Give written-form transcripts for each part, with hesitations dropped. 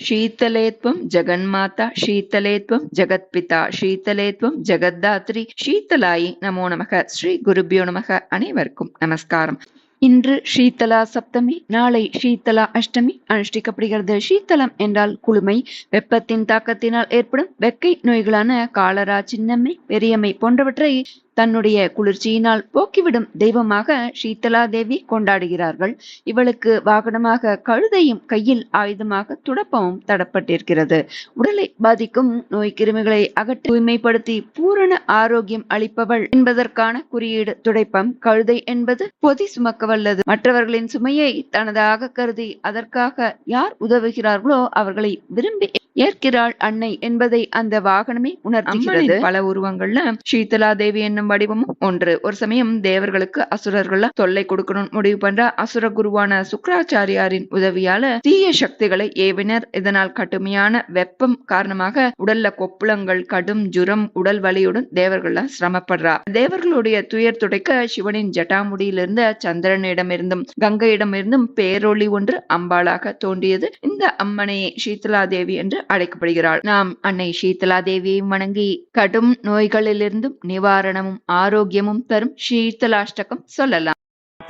शीतले त्वं जगन्माता शीतले त्वं जगत्पिता शीतले त्वं ஜகத்தாத்ரி ஷீத்தலாயி நமோ நமக. ஸ்ரீ குருபியோ நமக. அனைவருக்கும் நமஸ்காரம். இன்று ஷீத்தலா சப்தமி, நாளை ஷீத்தலா அஷ்டமி அனுஷ்டிக்கப்படுகிறது. ஷீத்தலம் என்றால் குளுமை. வெப்பத்தின் தாக்கத்தினால் ஏற்படும் வெக்கை நோய்களான காலரா, சின்னம்மை, பெரியம்மை போன்றவற்றை தன்னுடைய குளிர்ச்சியினால் போக்கிவிடும் தெய்வமாக ஷீத்தலா தேவி கொண்டாடுகிறார்கள். இவளுக்கு வாகனமாக கழுதையும் கையில் ஆயுதமாக துடப்பமும் தடப்பட்டிருக்கிறது. உடலை பாதிக்கும் நோய் கிருமிகளை அகற்றி தூய்மைப்படுத்தி பூரண ஆரோக்கியம் அளிப்பவள் என்பதற்கான குறியீடு துடைப்பம். கழுதை என்பது பொதி சுமக்க வல்லது. மற்றவர்களின் சுமையை தனதாக கருதி அதற்காக யார் உதவுகிறார்களோ அவர்களை விரும்பி ஏற்கிறாள் அன்னை என்பதை அந்த வாகனமே உணர்த்துகிறது. பல உருவங்கள்ல ஷீத்தலா தேவி என்னும் வடிவமும் ஒன்று. ஒரு சமயம் தேவர்களுக்கு அசுரர்கள தொல்லை கொடுக்கணும் முடிவு பண்ற அசுர குருவான சுக்கராச்சாரியாரின் உதவியால தீய சக்திகளை ஏவினர். இதனால் கடுமையான வெப்பம் காரணமாக உடல்ல கொப்புளங்கள், கடும் ஜுரம், உடல் வலியுடன் தேவர்கள் சிரமப்படுறா. தேவர்களுடைய துயர் துடைக்க சிவனின் ஜட்டாமுடியிலிருந்த சந்திரனிடமிருந்தும் கங்கையிடமிருந்தும் பேரொளி ஒன்று அம்பாளாக தோன்றியது. இந்த அம்மனையே ஷீத்தலா தேவி என்று அழைக்கப்படுகிறாள். நாம் அன்னை ஷீத்தலா தேவியை வணங்கி கடும் நோய்களிலிருந்தும் நிவாரணமும் ஆரோக்கியமும் தரும் ஷீத்தலாஷ்டகம் சொல்லலாம்.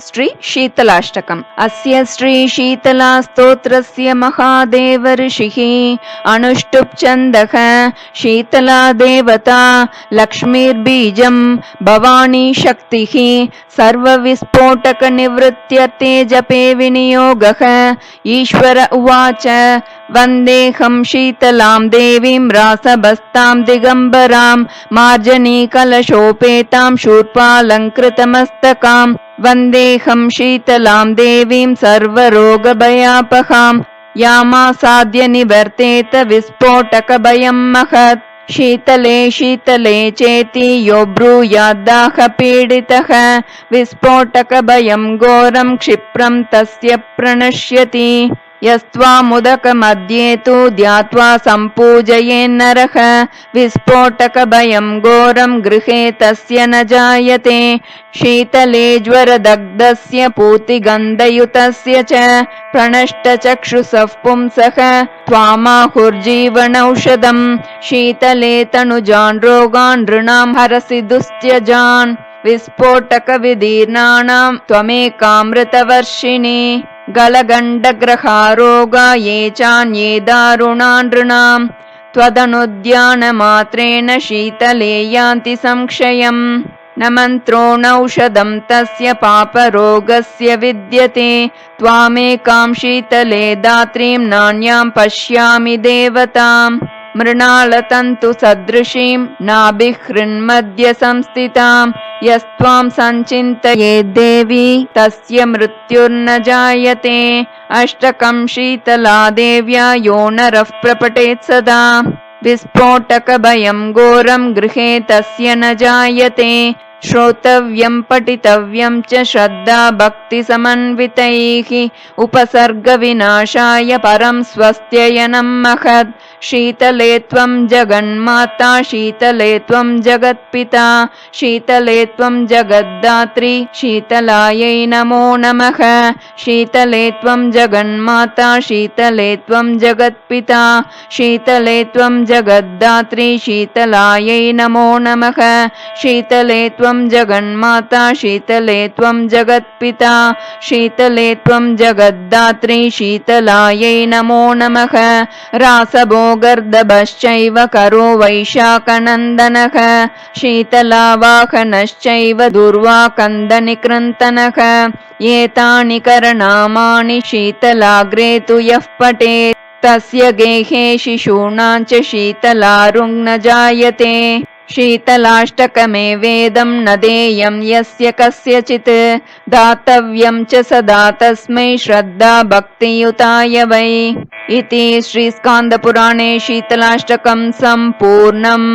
ஸ்ரீ शीतलाष्टकम् अस्य श्री शीतला स्तोत्रस्य महादेव ऋषिः अनुष्टुप् छन्दः शीतला देवता लक्ष्मीर्बीजं भवानी शक्तिः सर्वविस्फोटक निवृत्त्यर्थे जपे विनियोगः ईश्वर उवाच वन्देऽहं शीतलां देवीं रासभस्तां दिगम्बरां मार्जनी कलशोपेतां शूर्पालङ्कृतमस्तकां वन्देऽहं शीतलां देवीं सर्वरोगभयापहां यामासाद्य निवर्तेत विस्फोटकभयं महत् शीतले शीतले चेति यो ब्रूयाद्दाहपीडितः विस्फोटकभयं घोरं क्षिप्रं तस्य प्रणश्यति यस्त्वामुदकमध्ये तु ध्यात्वा सम्पूजयेन्नरः विस्फोटकभयं घोरं गृहे तस्य न जायते शीतले ज्वरदग्धस्य पूतिगन्धयुतस्य च प्रणष्टचक्षुषः पुंसः त्वामाहुर्जीवनौषधं शीतले तनुजान् रोगान् नृणां हरसि दुस्त्यजान् विस्फोटकविदीर्णानां त्वमेकामृतवर्षिणी गलगण्डग्रहारोगा ये चान्ये दारुणा नृणां त्वदनुद्यानमात्रेण शीतले यान्ति संक्षयम् न मन्त्रोऽनौषधं तस्य पापरोगस्य विद्यते त्वामेकां शीतले दात्रीं नान्यां पश्यामि देवताम् मृणालतन्तु सदृशीं नाभिहृन्मध्य संस्थितां यस्त्वां सञ्चिन्तयेत् देवी तस्य मृत्युर्न जायते अष्टकं शीतला देव्या यो नरः प्रपठेत् सदा विस्फोटकभयं घोरं गृहे तस्य न जायते श्रोतव्यं पठितव्यं च श्रद्धा भक्ति समन्वितैः उपसर्गविनाशाय परं स्वस्त्ययनं महत् शीतले त्वं जगन्माता शीतले त्वं जगत्पिता शीतले त्वं जगद्धात्री शीतलायै नमो नमः शीतले त्वं जगन्माता शीतले त्वं जगत्पिता शीतले त्वं जगद्धात्री शीतलायै नमो नमः शीतले त्वं जगन्माता शीतले त्वं जगत्पिता शीतले त्वं जगद्धात्री शीतलायै नमो नमः रासभोगर्दभश्चैव करो वैशाखनन्दनः शीतलावाहनश्चैव दुर्वाकन्दनिकृन्तनः एतानि करनामानि शीतलाग्रे तु यः पठेत् तस्य गेहे शिशूनां च शीतलारुङ् न जायते शीतलाष्टकमे वेदं न देयं यस्य कस्यचित् दातव्यं च सदा तस्मै श्रद्धा भक्तियुताय वै इति श्रीस्कान्दपुराणे शीतलाष्टकं सम्पूर्णम्।